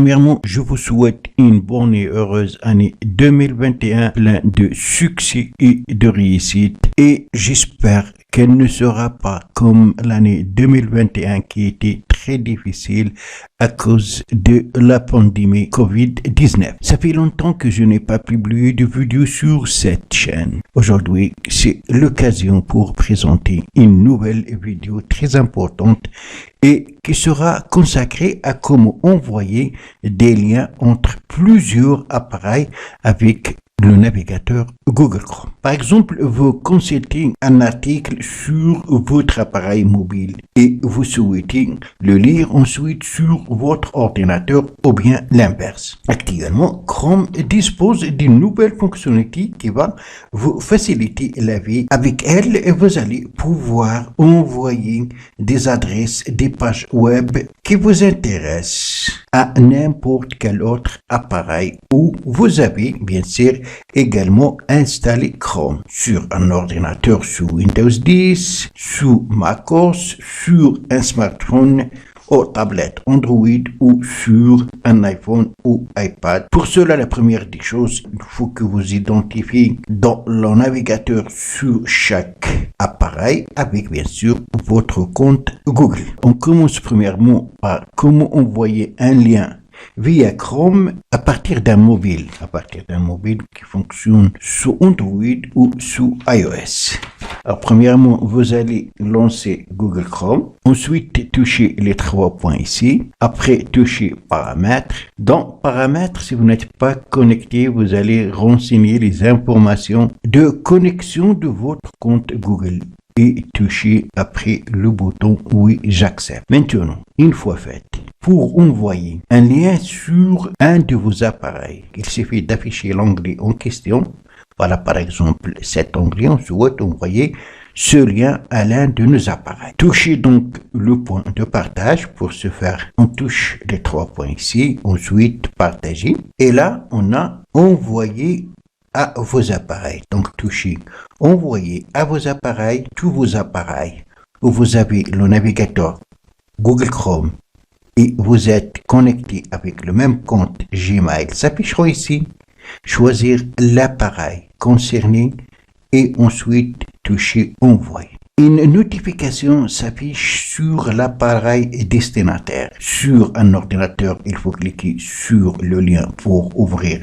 Premièrement, je vous souhaite une bonne et heureuse année 2021, plein de succès et de réussite. Et j'espère qu'elle ne sera pas comme l'année 2021 qui était très difficile à cause de la pandémie Covid-19. Ça fait longtemps que je n'ai pas publié de vidéo sur cette chaîne. Aujourd'hui, c'est l'occasion pour présenter une nouvelle vidéo très importante et qui sera consacrée à comment envoyer des liens entre plusieurs appareils avec le navigateur Google Chrome. Par exemple, vous consultez un article sur votre appareil mobile et vous souhaitez le lire ensuite sur votre ordinateur ou bien l'inverse. Actuellement, Chrome dispose d'une nouvelle fonctionnalité qui va vous faciliter la vie. Avec elle, vous allez pouvoir envoyer des adresses, des pages web qui vous intéressent à n'importe quel autre appareil où vous avez bien sûr également installé Chrome sur un ordinateur sous Windows 10, sous macOS, sur un smartphone ou tablette Android ou sur un iPhone ou iPad. Pour cela, la première des choses, il faut que vous identifiez dans le navigateur sur chaque appareil avec bien sûr votre compte Google. On commence premièrement par comment envoyer un lien via Chrome à partir d'un mobile qui fonctionne sous Android ou sous iOS. Alors, premièrement, vous allez lancer Google Chrome. Ensuite, touchez les 3 points ici. Après, touchez Paramètres. Dans Paramètres, si vous n'êtes pas connecté, vous allez renseigner les informations de connexion de votre compte Google et touchez après le bouton Oui, j'accepte. Maintenant, une fois fait, pour envoyer un lien sur un de vos appareils, il suffit d'afficher l'onglet en question. Voilà par exemple cet onglet, on souhaite envoyer ce lien à l'un de nos appareils. Touchez donc le point de partage. Pour ce faire, on touche les 3 points ici, ensuite partager. Et là, on a envoyé à vos appareils. Donc touchez envoyer à vos appareils, tous vos appareils où vous avez le navigateur Google Chrome et vous êtes connecté avec le même compte Gmail s'afficheront ici. Choisir l'appareil concerné et ensuite toucher envoyer. Une notification s'affiche sur l'appareil destinataire. Sur un ordinateur, il faut cliquer sur le lien pour ouvrir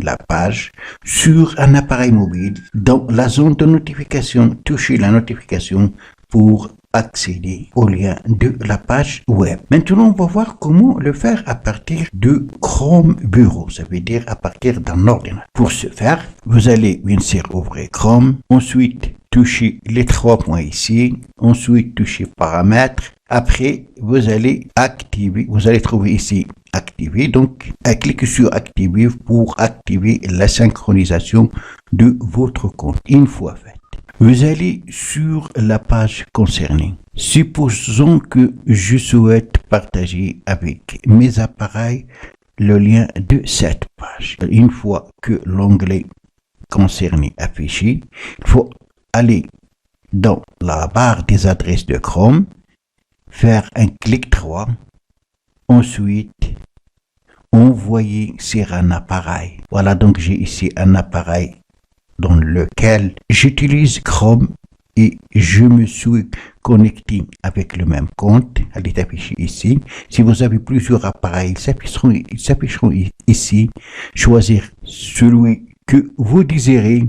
la page. Sur un appareil mobile, dans la zone de notification, touchez la notification pour accéder au lien de la page web. Maintenant, on va voir comment le faire à partir de Chrome Bureau, ça veut dire à partir d'un ordinateur. Pour ce faire, vous allez bien sûr ouvrir Chrome, ensuite toucher les 3 points ici, ensuite toucher Paramètres. Après, vous allez activer, vous allez trouver ici activer, donc cliquez sur activer pour activer la synchronisation de votre compte. Une fois fait, vous allez sur la page concernée. Supposons que je souhaite partager avec mes appareils le lien de cette page. Une fois que l'onglet concerné affiché, il faut aller dans la barre des adresses de Chrome, faire un clic droit, ensuite envoyer sur un appareil. Voilà, donc j'ai ici un appareil dans lequel j'utilise Chrome et je me suis connecté avec le même compte. Elle est affichée ici. Si vous avez plusieurs appareils, ils s'afficheront ici. Choisir celui que vous désirez,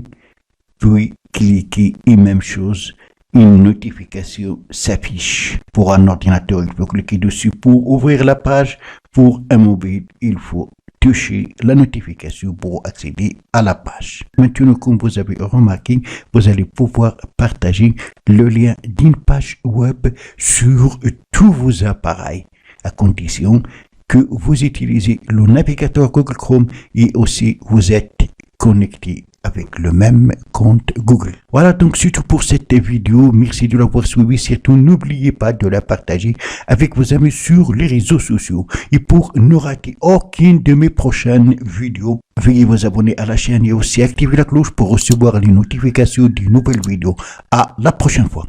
puis cliquez et même chose. Une notification s'affiche. Pour un ordinateur, il faut cliquer dessus pour ouvrir la page. Pour un mobile, il faut toucher la notification pour accéder à la page. Maintenant, comme vous avez remarqué, vous allez pouvoir partager le lien d'une page web sur tous vos appareils, à condition que vous utilisez le navigateur Google Chrome et aussi vous êtes connecté avec le même compte Google. Voilà, donc c'est tout pour cette vidéo. Merci de l'avoir suivi. Surtout, n'oubliez pas de la partager avec vos amis sur les réseaux sociaux. Et pour ne rater aucune de mes prochaines vidéos, veuillez vous abonner à la chaîne et aussi activer la cloche pour recevoir les notifications des nouvelles vidéos. À la prochaine fois.